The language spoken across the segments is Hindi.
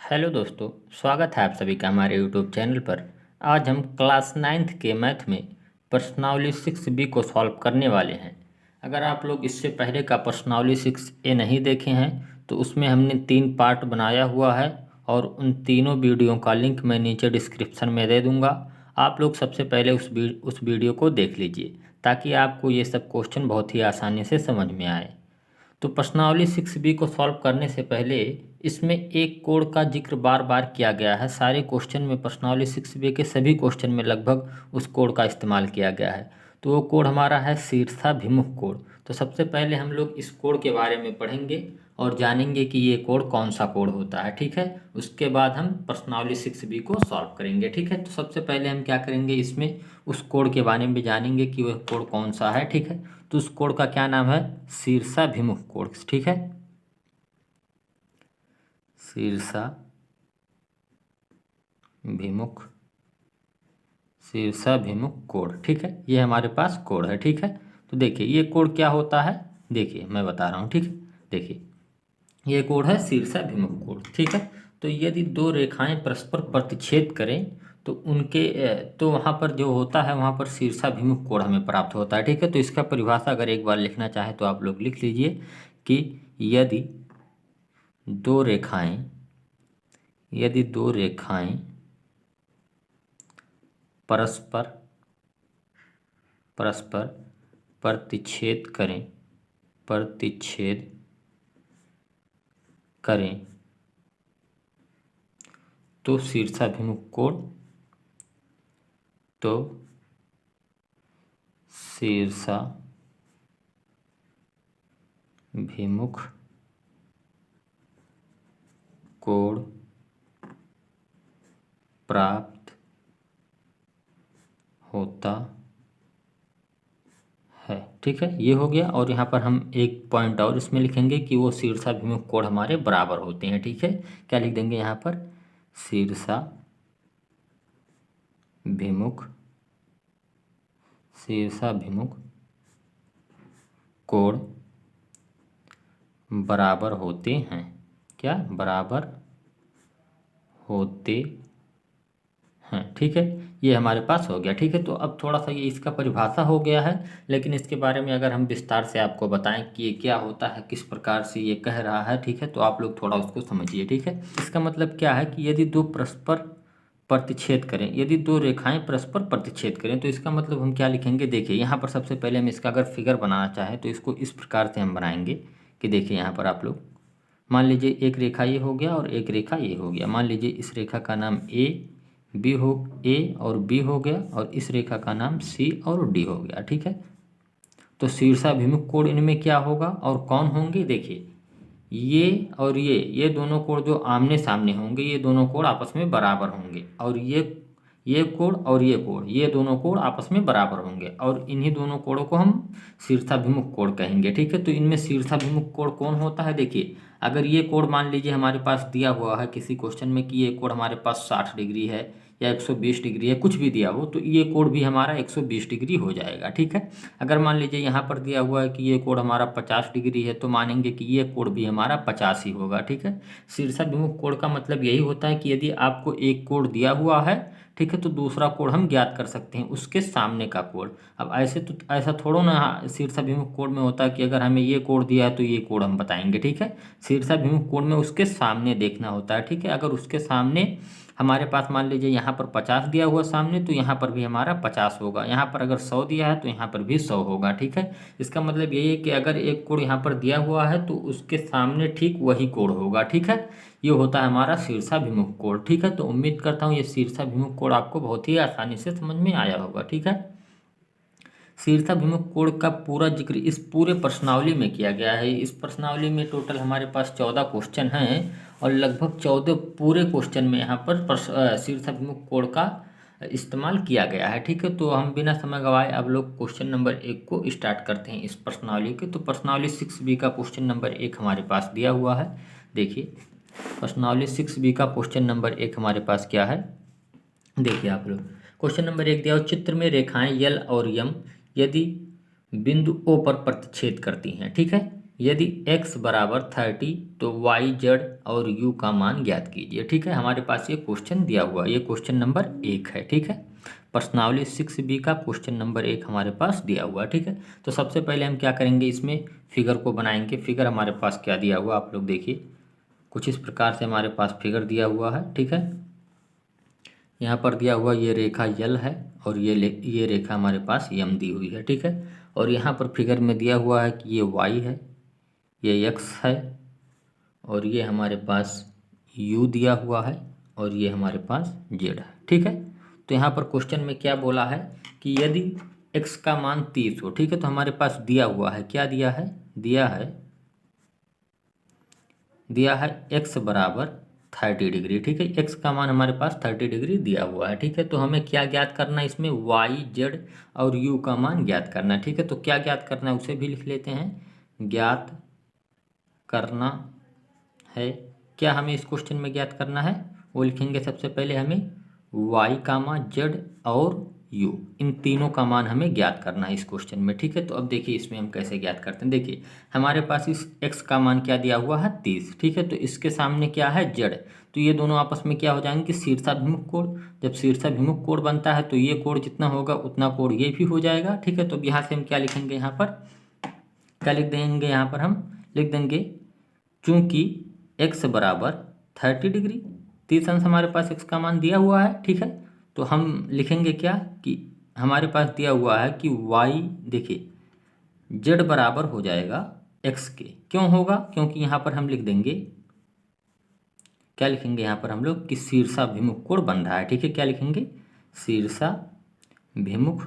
हेलो दोस्तों, स्वागत है आप सभी का हमारे यूट्यूब चैनल पर। आज हम क्लास 9th के मैथ में प्रश्नावली 6B को सॉल्व करने वाले हैं। अगर आप लोग इससे पहले का प्रश्नावली 6A नहीं देखे हैं तो उसमें हमने 3 पार्ट बनाया हुआ है और उन तीनों वीडियो का लिंक मैं नीचे डिस्क्रिप्शन में दे दूँगा। आप लोग सबसे पहले उस वीडियो को देख लीजिए ताकि आपको ये सब क्वेश्चन बहुत ही आसानी से समझ में आए। तो प्रश्नावली 6B को सॉल्व करने से पहले इसमें एक कोड का जिक्र बार बार किया गया है। सारे क्वेश्चन में, प्रश्नावली 6B के सभी क्वेश्चन में लगभग उस कोड का इस्तेमाल किया गया है। तो वो कोड हमारा है शीर्षाभिमुख कोड। तो सबसे पहले हम लोग इस कोड के बारे में पढ़ेंगे और जानेंगे कि ये कोड कौन सा कोड होता है, ठीक है। उसके बाद हम प्रश्नावली 6B को सॉल्व करेंगे, ठीक है। तो सबसे पहले हम क्या करेंगे, इसमें उस कोड के बारे में जानेंगे कि वह कोड कौन सा है, ठीक है। तो उस कोड का क्या नाम है, शीर्षाभिमुख कोड, ठीक है। शीर्षाभिमुख कोड, ठीक है। ये हमारे पास कोड है, ठीक है। तो देखिए ये कोड क्या होता है, देखिए मैं बता रहा हूँ, ठीक है। देखिए ये कोड है शीर्षाभिमुख कोड, ठीक है। तो यदि दो रेखाएं परस्पर प्रतिच्छेद करें तो तो वहाँ पर जो होता है वहाँ पर शीर्षाभिमुख कोण हमें प्राप्त होता है, ठीक है। तो इसका परिभाषा अगर एक बार लिखना चाहे तो आप लोग लिख लीजिए कि यदि दो रेखाएं परस्पर प्रतिच्छेद करें तो शीर्षाभिमुख कोण प्राप्त होता है, ठीक है। ये हो गया। और यहाँ पर हम एक पॉइंट और इसमें लिखेंगे कि वो शीर्षाभिमुख कोण हमारे बराबर होते हैं, ठीक है। क्या लिख देंगे यहाँ पर, शीर्षाभिमुख कोण बराबर होते हैं, क्या बराबर होते हैं, ठीक है। ये हमारे पास हो गया, ठीक है। तो अब थोड़ा सा ये इसका परिभाषा हो गया है, लेकिन इसके बारे में अगर हम विस्तार से आपको बताएं कि ये क्या होता है, किस प्रकार से ये कह रहा है, ठीक है, तो आप लोग थोड़ा उसको समझिए, ठीक है। इसका मतलब क्या है कि यदि यदि दो रेखाएं परस्पर प्रतिच्छेद करें तो इसका मतलब हम क्या लिखेंगे, देखिए यहाँ पर सबसे पहले हम इसका अगर फिगर बनाना चाहें तो इसको इस प्रकार से हम बनाएंगे कि देखिए यहाँ पर आप लोग मान लीजिए एक रेखा ये हो गया और एक रेखा ये हो गया। मान लीजिए इस रेखा का नाम ए और बी हो गया और इस रेखा का नाम सी और डी हो गया, ठीक है। तो शीर्षाभिमुख कोण इनमें क्या होगा और कौन होंगे, देखिए ये और ये दोनों कोण जो आमने सामने होंगे, ये दोनों कोण आपस में बराबर होंगे। और ये कोण और ये कोण, ये दोनों कोण आपस में बराबर होंगे और इन्हीं दोनों कोणों को हम शीर्षाभिमुख कोण कहेंगे, ठीक है। तो इनमें शीर्षाभिमुख कोण कौन होता है, देखिए अगर ये कोण मान लीजिए हमारे पास दिया हुआ है किसी क्वेश्चन में कि ये कोण हमारे पास 60 डिग्री है या 120 डिग्री है, कुछ भी दिया हो, तो ये कोण भी हमारा 120 डिग्री हो जाएगा, ठीक है। अगर मान लीजिए यहाँ पर दिया हुआ है कि ये कोण हमारा 50 डिग्री है तो मानेंगे कि ये कोण भी हमारा 50 ही होगा, ठीक है। शीर्षाभिमुख कोण का मतलब यही होता है कि यदि आपको एक कोण दिया हुआ है, ठीक है, तो दूसरा कोण हम ज्ञात कर सकते हैं उसके सामने का कोण। अब ऐसा थोड़ा ना शीर्षाभिमुख कोण में होता है कि अगर हमें ये कोण दिया है तो ये कोण हम बताएंगे, ठीक है। शीर्षाभिमुख कोण में उसके सामने देखना होता है, ठीक है। अगर उसके सामने हमारे पास मान लीजिए यहाँ पर 50 दिया हुआ सामने, तो यहाँ पर भी हमारा 50 होगा। यहाँ पर अगर 100 दिया है तो यहाँ पर भी 100 होगा, ठीक है। इसका मतलब यही है कि अगर एक कोण यहाँ पर दिया हुआ है तो उसके सामने ठीक वही कोण होगा, ठीक है। ये होता है हमारा शीर्षाभिमुख कोण, ठीक है। तो उम्मीद करता हूँ ये शीर्षाभिमुख कोण आपको बहुत ही आसानी से समझ में आया होगा, ठीक है। शीर्षाभिमुख कोण का पूरा जिक्र इस पूरे प्रश्नावली में किया गया है। इस प्रश्नावली में टोटल हमारे पास 14 क्वेश्चन हैं और लगभग 14 पूरे क्वेश्चन में यहाँ पर शीर्षाभिमुख कोण का इस्तेमाल किया गया है, ठीक है। तो हम बिना समय गवाए अब लोग क्वेश्चन नंबर 1 को स्टार्ट करते हैं इस प्रश्नावली के। तो प्रश्नावली 6B का क्वेश्चन नंबर 1 हमारे पास दिया हुआ है। देखिए प्रश्नावली 6B का क्वेश्चन नंबर 1 हमारे पास क्या है, देखिए आप लोग क्वेश्चन नंबर 1 दिया हो, चित्र में रेखाएं यल और यम यदि बिंदु O पर प्रतिच्छेद करती हैं, ठीक है। यदि x बराबर 30 तो y z और u का मान ज्ञात कीजिए। ठीक है, हमारे पास ये क्वेश्चन दिया हुआ है, ये क्वेश्चन नंबर 1 है। ठीक है, प्रश्नावली 6B का क्वेश्चन नंबर 1 हमारे पास दिया हुआ है। ठीक है, तो सबसे पहले हम क्या करेंगे, इसमें फिगर को बनाएंगे। फिगर हमारे पास क्या दिया हुआ आप लोग देखिए, कुछ इस प्रकार से हमारे पास फिगर दिया हुआ है। ठीक है, यहाँ पर दिया हुआ ये रेखा यल है और ये रेखा हमारे पास यम दी हुई है। ठीक है, और यहाँ पर फिगर में दिया हुआ है कि ये वाई है, ये x है और ये हमारे पास u दिया हुआ है और ये हमारे पास z है। ठीक है, तो यहाँ पर क्वेश्चन में क्या बोला है कि यदि x का मान 30 हो। ठीक है, तो हमारे पास दिया हुआ है, क्या दिया है, दिया है x बराबर 30 डिग्री। ठीक है, x का मान हमारे पास 30 डिग्री दिया हुआ है। ठीक है, तो हमें क्या ज्ञात करना है, इसमें y z और u का मान ज्ञात करना है। ठीक है, तो क्या ज्ञात करना है उसे भी लिख लेते हैं। ज्ञात करना है, क्या हमें इस क्वेश्चन में ज्ञात करना है, वो लिखेंगे सबसे पहले हमें y का मान z और u, इन तीनों का मान हमें ज्ञात करना है इस क्वेश्चन में। ठीक है, तो अब देखिए इसमें हम कैसे ज्ञात करते हैं। देखिए हमारे पास इस x का मान क्या दिया हुआ है 30। ठीक है, तो इसके सामने क्या है z, तो ये दोनों आपस में क्या हो जाएंगे कि शीर्षाभिमुख कोण। जब शीर्षाभिमुख कोण बनता है तो ये कोण जितना होगा उतना कोण ये भी हो जाएगा। ठीक है, तो अब यहाँ से हम क्या लिखेंगे, यहाँ पर क्या लिख देंगे, यहाँ पर हम लिख देंगे चूंकि x बराबर 30 डिग्री, 30 अंश हमारे पास x का मान दिया हुआ है। ठीक है, तो हम लिखेंगे क्या कि हमारे पास दिया हुआ है कि y, देखिए z बराबर हो जाएगा x के। क्यों होगा, क्योंकि यहाँ पर हम लिख देंगे, क्या लिखेंगे यहाँ पर हम लोग कि शीर्षाभिमुख कोण बन रहा है। ठीक है, क्या लिखेंगे, शीर्षाभिमुख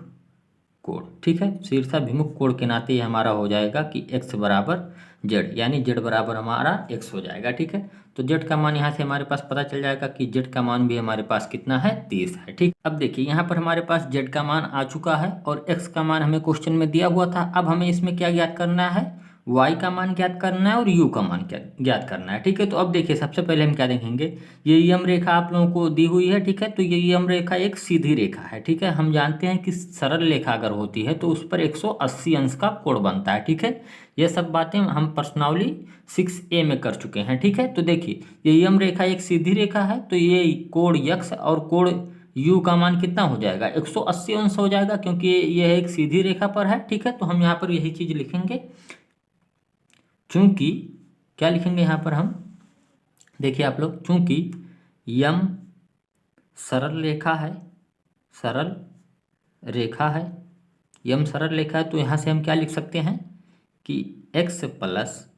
कोण। ठीक है, शीर्षाभिमुख कोण के नाते ये हमारा हो जाएगा कि x बराबर z, यानी z बराबर हमारा x हो जाएगा। ठीक है, तो z का मान यहाँ से हमारे पास पता चल जाएगा कि z का मान भी हमारे पास कितना है, 30 है। ठीक, अब देखिए यहाँ पर हमारे पास z का मान आ चुका है और x का मान हमें क्वेश्चन में दिया हुआ था। अब हमें इसमें क्या ज्ञात करना है, y का मान ज्ञात करना है और u का मान क्या ज्ञात करना है। ठीक है, तो अब देखिए सबसे पहले हम क्या देखेंगे, ये यम रेखा आप लोगों को दी हुई है। ठीक है, तो ये यम रेखा एक सीधी रेखा है। ठीक है, हम जानते हैं कि सरल रेखा अगर होती है तो उस पर 180 अंश का कोण बनता है। ठीक है, ये सब बातें हम प्रश्नावली 6A में कर चुके हैं। ठीक है, तो देखिए ये यम रेखा एक सीधी रेखा है, तो ये कोण x और कोण u का मान कितना हो जाएगा, 180 अंश हो जाएगा, क्योंकि यह एक सीधी रेखा पर है। ठीक है, तो हम यहाँ पर यही चीज लिखेंगे, चूंकि क्या लिखेंगे यहाँ पर हम, देखिए आप लोग, चूंकि यम सरल रेखा है, सरल रेखा है, यम सरल रेखा है, तो यहाँ से हम क्या लिख सकते हैं कि x प्लस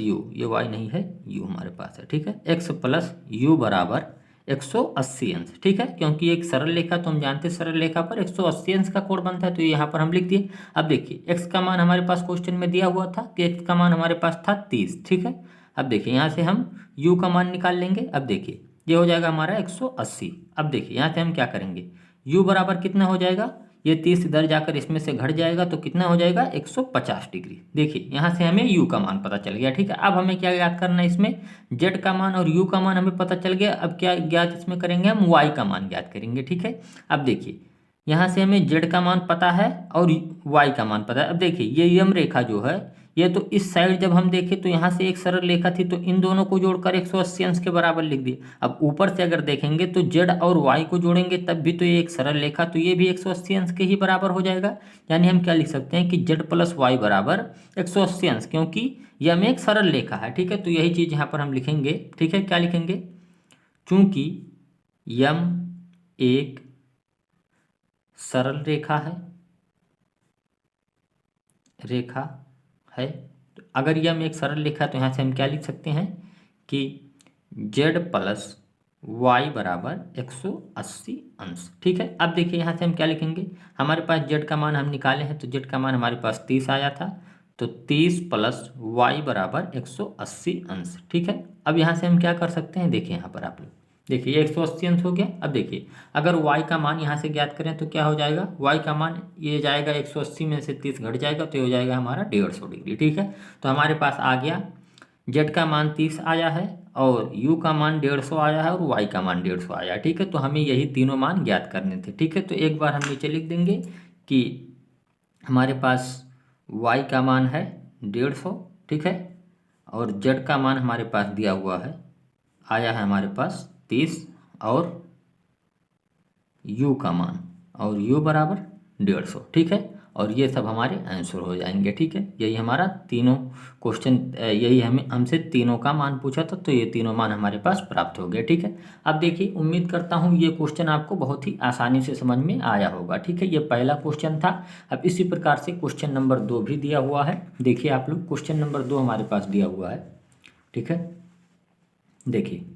यू, ये y नहीं है, u हमारे पास है। ठीक है, x प्लस यू बराबर 180 अंश। ठीक है, क्योंकि एक सरल रेखा, तो हम जानते हैं सरल रेखा पर 180 अंश का कोण बनता है, तो यहाँ पर हम लिख दिए। अब देखिए x का मान हमारे पास क्वेश्चन में दिया हुआ था कि x का मान हमारे पास था 30। ठीक है, अब देखिए यहाँ से हम u का मान निकाल लेंगे। अब देखिए ये हो जाएगा हमारा 180। अब देखिए यहाँ से हम क्या करेंगे, u बराबर कितना हो जाएगा, ये 30 इधर जाकर इसमें से घट जाएगा तो कितना हो जाएगा, 150 डिग्री। देखिए यहाँ से हमें u का मान पता चल गया। ठीक है, अब हमें क्या ज्ञात करना है, इसमें z का मान और u का मान हमें पता चल गया। अब क्या ज्ञात इसमें करेंगे, हम y का मान ज्ञात करेंगे। ठीक है, अब देखिए यहाँ से हमें z का मान पता है और y का मान पता है। अब देखिए ये यम रेखा जो है, ये तो इस साइड जब हम देखें तो यहाँ से एक सरल रेखा थी, तो इन दोनों को जोड़कर 180 अंश के बराबर लिख दिए। अब ऊपर से अगर देखेंगे तो z और y को जोड़ेंगे तब भी तो ये एक सरल रेखा, तो ये भी 180 अंश के ही बराबर हो जाएगा। यानी हम क्या लिख सकते हैं कि z प्लस वाई बराबर 180 अंश, क्योंकि यम एक सरल रेखा है। ठीक है, तो यही चीज़ यहाँ पर हम लिखेंगे। ठीक है, क्या लिखेंगे, चूंकि यम एक सरल रेखा है, तो अगर यम एक सरल रेखा है तो यहाँ से हम क्या लिख सकते हैं कि z प्लस वाई बराबर 180 अंश। ठीक है, अब देखिए यहाँ से हम क्या लिखेंगे, हमारे पास z का मान हम निकाले हैं, तो z का मान हमारे पास 30 आया था, तो 30 प्लस वाई बराबर 180 अंश। ठीक है, अब यहाँ से हम क्या कर सकते हैं, देखिए यहाँ पर आप लोग देखिए ये 180 अंश हो गया। अब देखिए अगर y का मान यहाँ से ज्ञात करें तो क्या हो जाएगा, y का मान ये जाएगा 180 में से 30 घट जाएगा तो ये हो जाएगा हमारा 150 डिग्री। ठीक है, तो हमारे पास आ गया z का मान 30 आया है और u का मान 150 आया है और y का मान 150 आया है। ठीक है, तो हमें यही तीनों मान ज्ञात करने थे। ठीक है, तो एक बार हम नीचे लिख देंगे कि हमारे पास y का मान है 150, ठीक है, और z का मान हमारे पास दिया हुआ है, आया है हमारे पास 30, और u का मान, और u बराबर 150, ठीक है। और ये सब हमारे आंसर हो जाएंगे, ठीक है। यही हमारा तीनों क्वेश्चन, यही हमें हमसे तीनों का मान पूछा था, तो ये तीनों मान हमारे पास प्राप्त हो गए, ठीक है। अब देखिए, उम्मीद करता हूँ ये क्वेश्चन आपको बहुत ही आसानी से समझ में आया होगा, ठीक है। ये पहला क्वेश्चन था। अब इसी प्रकार से क्वेश्चन नंबर 2 भी दिया हुआ है। देखिए आप लोग, क्वेश्चन नंबर 2 हमारे पास दिया हुआ है, ठीक है। देखिए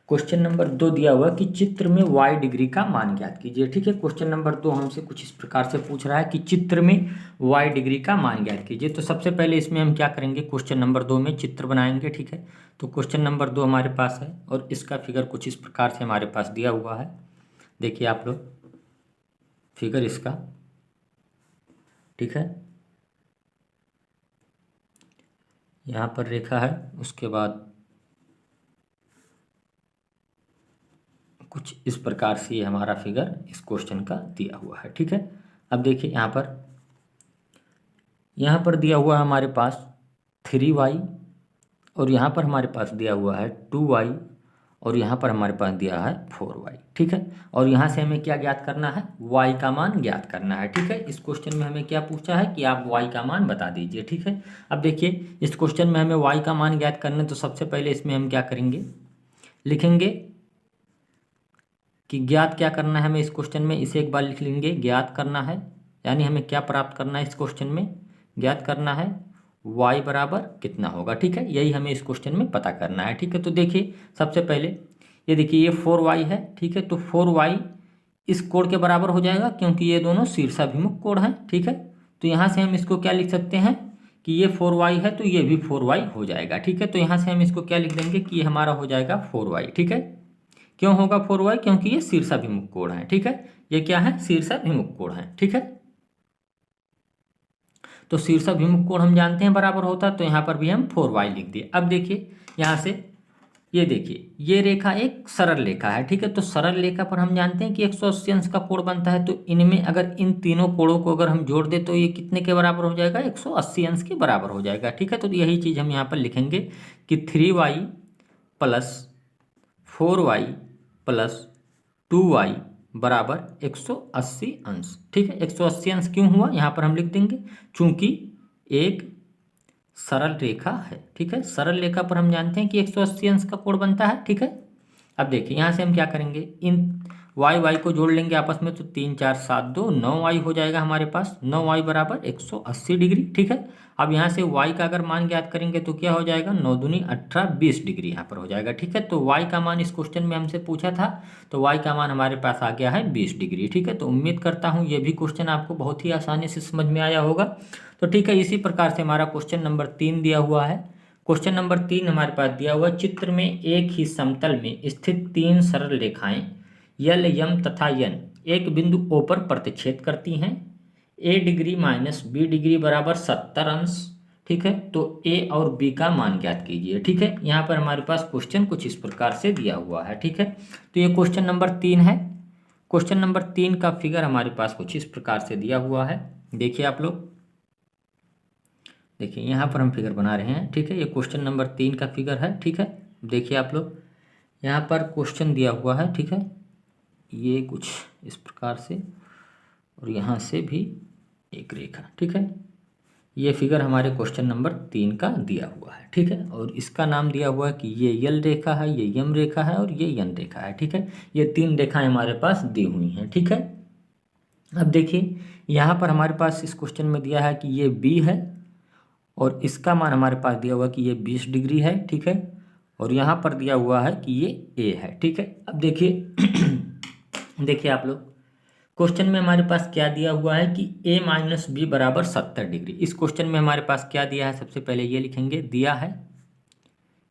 क्वेश्चन नंबर 2 दिया हुआ कि चित्र में y डिग्री का मान ज्ञात कीजिए, ठीक है। क्वेश्चन नंबर 2 हमसे कुछ इस प्रकार से पूछ रहा है कि चित्र में y डिग्री का मान ज्ञात कीजिए। तो सबसे पहले इसमें हम क्या करेंगे, क्वेश्चन नंबर 2 में चित्र बनाएंगे, ठीक है। तो क्वेश्चन नंबर 2 हमारे पास है और इसका फिगर कुछ इस प्रकार से हमारे पास दिया हुआ है। देखिए आप लोग फिगर इसका, ठीक है, यहाँ पर रेखा है, उसके बाद कुछ इस प्रकार से ये हमारा फिगर इस क्वेश्चन का दिया हुआ है, ठीक है। अब देखिए यहाँ पर दिया हुआ है हमारे पास 3y, और यहाँ पर हमारे पास दिया हुआ है 2y, और यहाँ पर हमारे पास दिया है 4y, ठीक है। और यहाँ से हमें क्या ज्ञात करना है, y का मान ज्ञात करना है, ठीक है। इस क्वेश्चन में हमें क्या पूछा है कि आप y का मान बता दीजिए, ठीक है। अब देखिए इस क्वेश्चन में हमें y का मान ज्ञात करना है, तो सबसे पहले इसमें हम क्या करेंगे, लिखेंगे कि ज्ञात क्या करना है हमें इस क्वेश्चन में, इसे एक बार लिख लेंगे, ज्ञात करना है, यानी हमें क्या प्राप्त करना है इस क्वेश्चन में, ज्ञात करना है y बराबर कितना होगा, ठीक है। यही हमें इस क्वेश्चन में पता करना है, ठीक है। तो देखिए सबसे पहले ये देखिए ये 4y है, ठीक है। तो 4y इस कोण के बराबर हो जाएगा, क्योंकि ये दोनों शीर्षाभिमुख कोण हैं, ठीक है। तो यहाँ से हम इसको क्या लिख सकते हैं कि ये 4y है, तो ये भी 4y हो जाएगा, ठीक है। तो यहाँ से हम इसको क्या लिख देंगे कि ये हमारा हो जाएगा 4y, ठीक है। क्यों होगा 4y, क्योंकि ये शीर्षाभिमुख कोण है, ठीक है। ये क्या है, शीर्षाभिमुख कोण है, ठीक है। तो शीर्षाभिमुख कोण हम जानते हैं बराबर होता है, तो यहाँ पर भी हम 4y लिख दिए। अब देखिए यहाँ से ये देखिए ये रेखा एक सरल रेखा है, ठीक है। तो सरल रेखा पर हम जानते हैं कि 180 अंश का कोण बनता है। तो इनमें अगर इन तीनों कोणों को अगर हम जोड़ दें तो ये कितने के बराबर हो जाएगा, 180 अंश के बराबर हो जाएगा, ठीक है। तो यही चीज़ हम यहाँ पर लिखेंगे कि 3y plus 4y plus 2y बराबर 180 अंश, ठीक है। 180 अंश क्यों हुआ, यहाँ पर हम लिख देंगे चूंकि एक सरल रेखा है, ठीक है। सरल रेखा पर हम जानते हैं कि 180 अंश का कोण बनता है, ठीक है। अब देखिए यहाँ से हम क्या करेंगे, इन y को जोड़ लेंगे आपस में, तो 3 4 7 2 9y हो जाएगा हमारे पास, 9y बराबर 180 डिग्री, ठीक है। अब यहाँ से y का अगर मान ज्ञात करेंगे तो क्या हो जाएगा, 9 दूनी 18 20 डिग्री यहाँ पर हो जाएगा, ठीक है। तो y का मान इस क्वेश्चन में हमसे पूछा था, तो y का मान हमारे पास आ गया है 20 डिग्री, ठीक है। तो उम्मीद करता हूँ ये भी क्वेश्चन आपको बहुत ही आसानी से समझ में आया होगा। तो ठीक है, इसी प्रकार से हमारा क्वेश्चन नंबर 3 दिया हुआ है। क्वेश्चन नंबर 3 हमारे पास दिया हुआ, चित्र में एक ही समतल में स्थित 3 सरल रेखाएं यल यम तथा यन एक बिंदु O पर प्रतिच्छेद करती हैं, a degree minus b degree बराबर 70 अंश, ठीक है। तो a और b का मान ज्ञात कीजिए, ठीक है। यहाँ पर हमारे पास क्वेश्चन कुछ इस प्रकार से दिया हुआ है, ठीक है। तो ये क्वेश्चन नंबर 3 है। क्वेश्चन नंबर 3 का फिगर हमारे पास कुछ इस प्रकार से दिया हुआ है। देखिए आप लोग, देखिए यहाँ पर हम फिगर बना रहे हैं, ठीक है। ये क्वेश्चन नंबर 3 का फिगर है, ठीक है। देखिए आप लोग यहाँ पर क्वेश्चन दिया हुआ है, ठीक है, ये कुछ इस प्रकार से, और यहाँ से भी एक रेखा, ठीक है। ये फिगर हमारे क्वेश्चन नंबर 3 का दिया हुआ है, ठीक है। और इसका नाम दिया हुआ है कि ये यल रेखा है, ये यम रेखा है और ये यन रेखा है, ठीक है। ये 3 रेखाएं हमारे पास दी हुई हैं, ठीक है। अब देखिए यहाँ पर हमारे पास इस क्वेश्चन में दिया है कि ये बी है, और इसका मान हमारे पास दिया हुआ कि ये 20 डिग्री है, ठीक है। और यहाँ पर दिया हुआ है कि ये ए है, ठीक है। अब देखिए देखिए आप लोग, क्वेश्चन में हमारे पास क्या दिया हुआ है कि a माइनस बी बराबर 70 डिग्री। इस क्वेश्चन में हमारे पास क्या दिया है, सबसे पहले ये लिखेंगे, दिया है,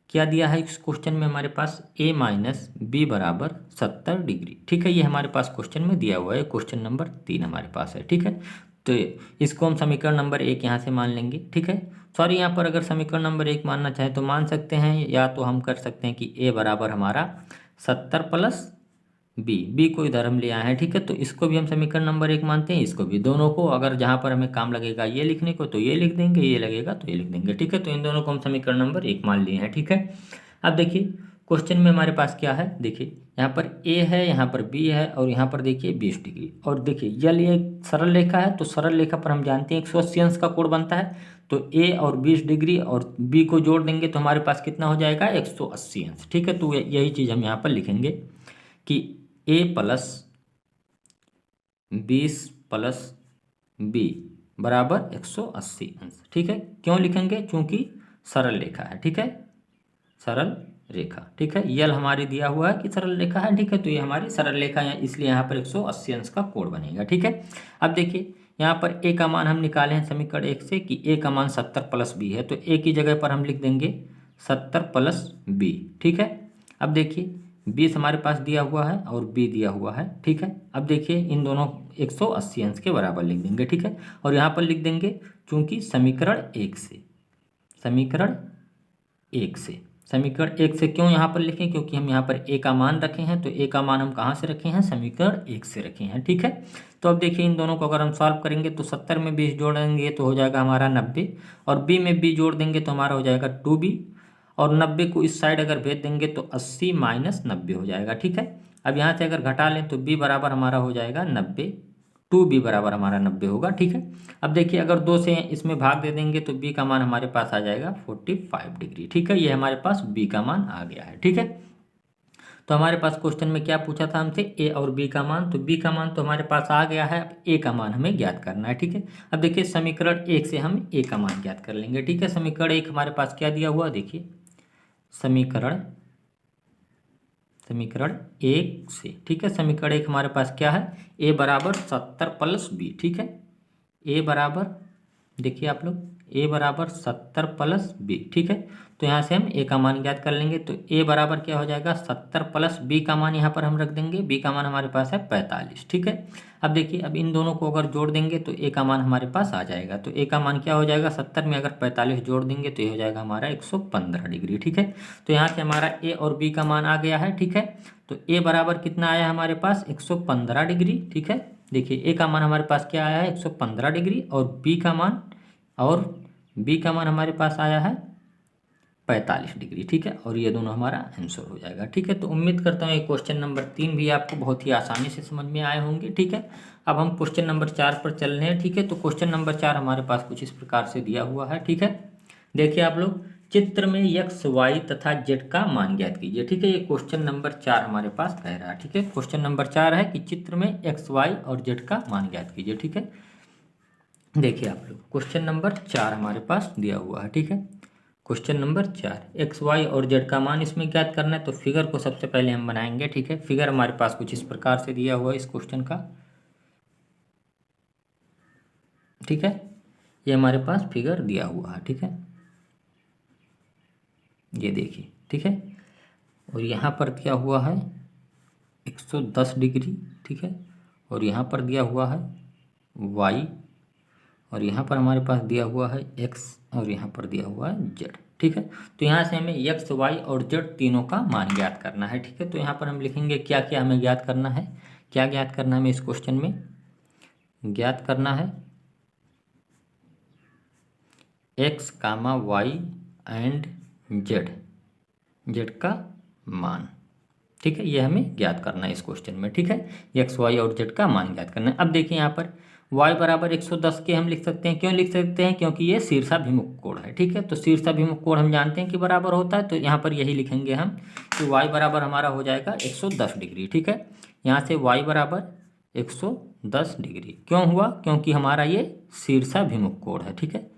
क्या दिया है इस क्वेश्चन में हमारे पास, a माइनस बी बराबर 70 डिग्री, ठीक है। ये हमारे पास क्वेश्चन में दिया हुआ है, क्वेश्चन नंबर 3 हमारे पास है, ठीक है। तो इसको हम समीकरण नंबर 1 यहाँ से मान लेंगे, ठीक है। सॉरी, यहाँ पर अगर समीकरण नंबर 1 मानना चाहे तो मान सकते हैं, या तो हम कर सकते हैं कि a बराबर हमारा 70 प्लस बी को इधर हम ले आए हैं, ठीक है। तो इसको भी हम समीकरण नंबर 1 मानते हैं, इसको भी। दोनों को अगर जहाँ पर हमें काम लगेगा ये लिखने को तो ये लिख देंगे, ये लगेगा तो ये लिख देंगे, ठीक है। तो इन दोनों को हम समीकरण नंबर 1 मान लिए हैं, ठीक है। अब देखिए क्वेश्चन में हमारे पास क्या है, देखिए यहाँ पर ए है, यहाँ पर बी है, और यहाँ पर देखिए 20 डिग्री। और देखिए यल ये सरल रेखा है, तो सरल रेखा पर हम जानते हैं 180 अंश का कोण बनता है। तो ए और 20 डिग्री और बी को जोड़ देंगे तो हमारे पास कितना हो जाएगा, 180 अंश, ठीक है। तो यही चीज़ हम यहाँ पर लिखेंगे कि ए प्लस 20 प्लस बी बराबर 180 अंश, ठीक है। क्यों लिखेंगे, चूंकि सरल रेखा है, ठीक है, सरल रेखा, ठीक है। यल हमारी दिया हुआ है कि सरल रेखा है, ठीक है। तो ये हमारी सरल रेखा है, इसलिए यहाँ पर 180 अंश का कोण बनेगा, ठीक है। अब देखिए यहाँ पर ए का मान हम निकाले हैं समीकरण 1 से कि ए का मान 70 प्लस बी है, तो ए की जगह पर हम लिख देंगे 70 प्लस बी, ठीक है। अब देखिए 20 हमारे पास दिया हुआ है और बी दिया हुआ है, ठीक है। अब देखिए इन दोनों 180 अंश के बराबर लिख देंगे, ठीक है। और यहाँ पर लिख देंगे चूंकि समीकरण 1 से, समीकरण 1 से, समीकरण 1 से क्यों यहाँ पर लिखें, क्योंकि हम यहाँ पर ए का मान रखे हैं। तो ए का मान हम कहाँ से रखे हैं, समीकरण 1 से रखे हैं, ठीक है। तो अब देखिए इन दोनों को अगर हम सॉल्व करेंगे तो 70 में 20 जोड़ेंगे तो हो जाएगा हमारा 90, और बी में बी जोड़ देंगे तो हमारा हो जाएगा 2b, और 90 को इस साइड अगर भेज देंगे तो 80 माइनस 90 हो जाएगा, ठीक है। अब यहाँ से अगर घटा लें तो b बराबर हमारा हो जाएगा 90, 2b बराबर हमारा 90 होगा, ठीक है। अब देखिए अगर 2 से इसमें भाग दे देंगे तो b का मान हमारे पास आ जाएगा 45 डिग्री, ठीक है। ये हमारे पास b का मान आ गया है, ठीक है। तो हमारे पास क्वेश्चन में क्या पूछा था हमसे, a और b का मान। तो b का मान तो हमारे पास आ गया है, अब a का मान हमें ज्ञात करना है, ठीक है। अब देखिए समीकरण 1 से हम a का मान ज्ञात कर लेंगे, ठीक है। समीकरण 1 हमारे पास क्या दिया हुआ, देखिए समीकरण 1 से, ठीक है। समीकरण 1 हमारे पास क्या है, a बराबर 70 प्लस बी, ठीक है। a बराबर, देखिए आप लोग, a बराबर 70 प्लस बी, ठीक है। तो यहाँ से हम a का मान ज्ञात कर लेंगे। तो a बराबर क्या हो जाएगा, 70 प्लस b का मान यहाँ पर हम रख देंगे, b का मान हमारे पास है 45, ठीक है। अब देखिए अब इन दोनों को अगर जोड़ देंगे तो a का मान हमारे पास आ जाएगा। तो a का मान क्या हो जाएगा, 70 में अगर 45 जोड़ देंगे तो ये हो जाएगा हमारा 115 डिग्री, ठीक है। तो यहाँ से हमारा a और b का मान आ गया है, ठीक है। तो a बराबर कितना आया हमारे पास, 115 डिग्री, ठीक है। देखिए a का मान हमारे पास क्या आया है, 115 डिग्री, और b का मान हमारे पास आया है 45 डिग्री, ठीक है। और ये दोनों हमारा आंसर हो जाएगा, ठीक है। तो उम्मीद करता हूँ ये क्वेश्चन नंबर 3 भी आपको बहुत ही आसानी से समझ में आए होंगे, ठीक है। अब हम क्वेश्चन नंबर 4 पर चल रहे हैं, ठीक है। तो क्वेश्चन नंबर 4 हमारे पास कुछ इस प्रकार से दिया हुआ है, ठीक है। देखिए आप लोग, चित्र में x, y तथा z का मान ज्ञात कीजिए, ठीक है। ये क्वेश्चन नंबर 4 हमारे पास कह रहा है, ठीक है। क्वेश्चन नंबर 4 है कि चित्र में x, y और z का मान ज्ञात कीजिए, ठीक है। देखिए आप लोग, क्वेश्चन नंबर 4 हमारे पास दिया हुआ है, ठीक है। क्वेश्चन नंबर 4, एक्स, वाई और जेड का मान इसमें ज्ञात करना है। तो फिगर को सबसे पहले हम बनाएंगे, ठीक है। फिगर हमारे पास कुछ इस प्रकार से दिया हुआ है इस क्वेश्चन का, ठीक है। ये हमारे पास फिगर दिया हुआ है, ठीक है, ये देखिए, ठीक है। और यहाँ पर दिया हुआ है 110 डिग्री, ठीक है। और यहाँ पर दिया हुआ है वाई, और यहाँ पर हमारे पास दिया हुआ है एक्स, और यहाँ पर दिया हुआ है जेड, ठीक है। तो यहाँ से हमें एक्स, वाई और जेड तीनों का मान ज्ञात करना है, ठीक है। तो यहाँ पर हम लिखेंगे क्या क्या हमें ज्ञात करना है, क्या ज्ञात करना है हमें इस क्वेश्चन में, ज्ञात करना है x comma y and z, z का मान, ठीक है। ये हमें ज्ञात करना है इस क्वेश्चन में, ठीक है। एक्स, वाई और जेड का मान ज्ञात करना है। अब देखिए यहाँ पर y बराबर 110 के हम लिख सकते हैं, क्यों लिख सकते हैं, क्योंकि ये शीर्षाभिमुख कोण है, ठीक है। तो शीर्षाभिमुख कोण हम जानते हैं कि बराबर होता है, तो यहाँ पर यही लिखेंगे हम कि y बराबर हमारा हो जाएगा 110 डिग्री, ठीक है। यहाँ से y बराबर 110 डिग्री क्यों हुआ, क्योंकि हमारा ये शीर्षाभिमुख कोण है, ठीक है।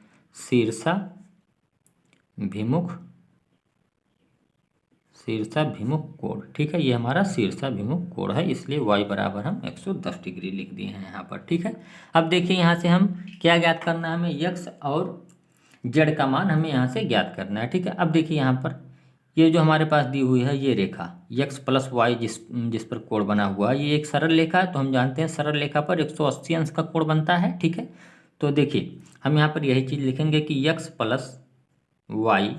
शीर्षाभिमुख कोण, ठीक है। ये हमारा शीर्षाभिमुख कोण है, इसलिए y बराबर हम 110 डिग्री लिख दिए हैं यहाँ पर, ठीक है। अब देखिए यहाँ से हम क्या ज्ञात करना है, हमें x और z का मान हमें यहाँ से ज्ञात करना है, ठीक है। अब देखिए यहाँ पर ये जो हमारे पास दी हुई है ये रेखा x प्लस वाई जिस पर कोण बना हुआ है, ये एक सरल रेखा है। तो हम जानते हैं सरल रेखा पर 180 अंश का कोण बनता है, ठीक है। तो देखिए हम यहाँ पर यही चीज़ लिखेंगे कि x प्लस वाई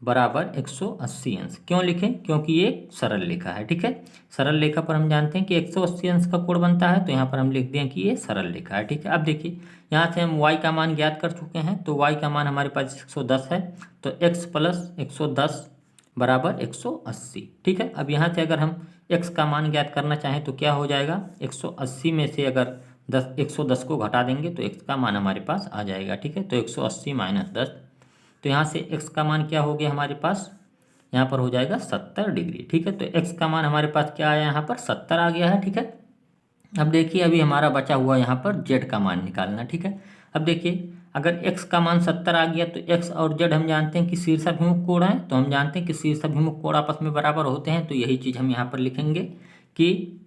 बराबर 180 अंश। क्यों लिखें? क्योंकि ये सरल रेखा है। ठीक है, सरल रेखा पर हम जानते हैं कि 180 अंश का कोण बनता है, तो यहाँ पर हम लिख दें कि ये सरल रेखा है। ठीक है, अब देखिए यहाँ से हम y का मान ज्ञात कर चुके हैं, तो y का मान हमारे पास 110 है, तो x प्लस 110 बराबर 180। ठीक है, अब यहाँ से अगर हम x का मान ज्ञात करना चाहें तो क्या हो जाएगा, 180 में से अगर 110 को घटा देंगे तो x का मान हमारे पास आ जाएगा। ठीक है, तो 180 माइनस 10, तो यहाँ से x का मान क्या हो गया हमारे पास, यहाँ पर हो जाएगा 70 डिग्री। ठीक है, तो x का मान हमारे पास क्या आया, यहाँ पर 70 आ गया है। ठीक है, अब देखिए अभी हमारा बचा हुआ यहाँ पर z का मान निकालना। ठीक है, अब देखिए अगर x का मान 70 आ गया तो x और z हम जानते हैं कि शीर्षाभिमुख कोण है, तो हम जानते हैं कि शीर्षाभिमुख कोण आपस में बराबर होते हैं, तो यही चीज़ हम यहाँ पर लिखेंगे कि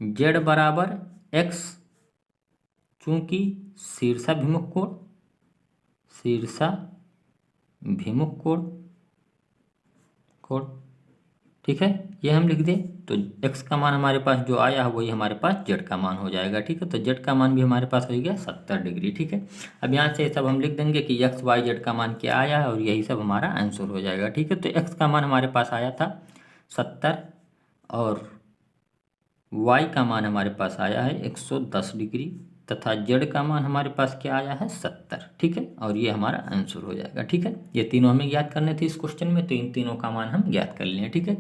z बराबर x, चूँकि शीर्षाभिमुख कोण, ठीक है, ये हम लिख दें, तो x का मान हमारे पास जो आया है वही हमारे पास z का मान हो जाएगा। ठीक है, तो z का मान भी हमारे पास हो गया 70 डिग्री। ठीक है, अब यहाँ से सब हम लिख देंगे कि x y z का मान क्या आया है और यही सब हमारा आंसर हो जाएगा। ठीक है, तो x का मान हमारे पास आया था 70 और y का मान हमारे पास आया है 110 डिग्री तथा z का मान हमारे पास क्या आया है 70। ठीक है, और ये हमारा आंसर हो जाएगा। ठीक है, ये तीनों हमें ज्ञात करने थे इस क्वेश्चन में, तो इन तीनों का मान हम ज्ञात कर लें। ठीक है।